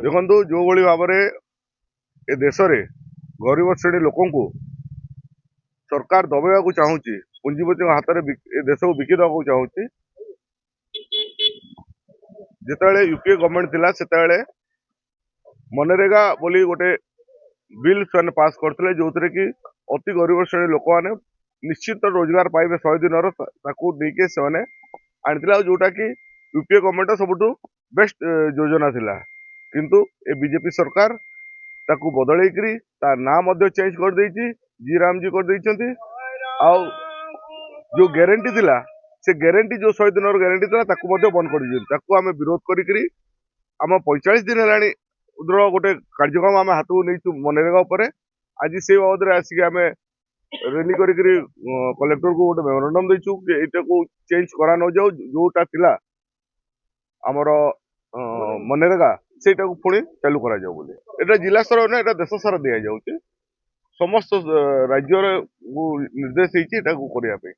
ଦେଖନ୍ତୁ ଯୋଉଭଳି ଭାବରେ ଏ ଦେଶରେ ଗରିବ ଶ୍ରେଣୀ ଲୋକଙ୍କୁ ସରକାର ଦବେଇବାକୁ ଚାହୁଁଛି, ପୁଞ୍ଜିପତିଙ୍କ ହାତରେ ଏ ଦେଶକୁ ବିକି ଦେବାକୁ ଚାହୁଁଛି। ଯେତେବେଳେ ୟୁପିଏ ଗଭର୍ଣ୍ଣମେଣ୍ଟ ଥିଲା ସେତେବେଳେ ମନରେଗା ବୋଲି ଗୋଟେ ବିଲ୍ ସେମାନେ ପାସ୍ କରିଥିଲେ, ଯୋଉଥିରେ କି ଅତି ଗରିବ ଶ୍ରେଣୀ ଲୋକମାନେ ନିଶ୍ଚିତ ରୋଜଗାର ପାଇବେ 100 ଦିନର, ତାକୁ ନେଇକି ସେମାନେ ଆଣିଥିଲେ, ଆଉ ଯୋଉଟା କି ୟୁପିଏ ଗଭର୍ଣ୍ଣମେଣ୍ଟ ସବୁଠୁ ବେଷ୍ଟ ଯୋଜନା ଥିଲା। କିନ୍ତୁ ଏ ବିଜେପି ସରକାର ତାକୁ ବଦଳେଇକିରି ତା ନାଁ ମଧ୍ୟ ଚେଞ୍ଜ କରିଦେଇଛି, ଜି ରାମଜି କରିଦେଇଛନ୍ତି। ଆଉ ଯୋଉ ଗ୍ୟାରେଣ୍ଟି ଥିଲା, ସେ ଗ୍ୟାରେଣ୍ଟି ଯୋଉ 100 ଦିନର ଗ୍ୟାରେଣ୍ଟି ଥିଲା ତାକୁ ମଧ୍ୟ ବନ୍ଦ କରିଦେଇଛନ୍ତି। ତାକୁ ଆମେ ବିରୋଧ କରିକିରି ଆମ 45 ଦିନ ହେଲାଣି ଗୋଟେ କାର୍ଯ୍ୟକ୍ରମ ଆମେ ହାତକୁ ନେଇଛୁ ମନରେଗା ଉପରେ। ଆଜି ସେଇ ବାବଦରେ ଆସିକି ଆମେ ରେଲି କରିକିରି କଲେକ୍ଟରକୁ ଗୋଟେ ମେମୋରାଣ୍ଡମ ଦେଇଛୁ କି ଏଇଟାକୁ ଚେଞ୍ଜ କରା ନ ଯାଉ, ଯୋଉଟା ଥିଲା ଆମର ମନରେଗା ସେଇଟାକୁ ପୁଣି ଚାଲୁ କରାଯାଉ ବୋଲି। ଏଟା ଜିଲ୍ଲା ସ୍ତର ନୁହେଁ, ଏଟା ଦେଶ ସାରା ଦିଆଯାଉଛି। ସମସ୍ତ ରାଜ୍ୟର ନିର୍ଦ୍ଦେଶ ହେଇଛି ଏଟାକୁ କରିବା ପାଇଁ।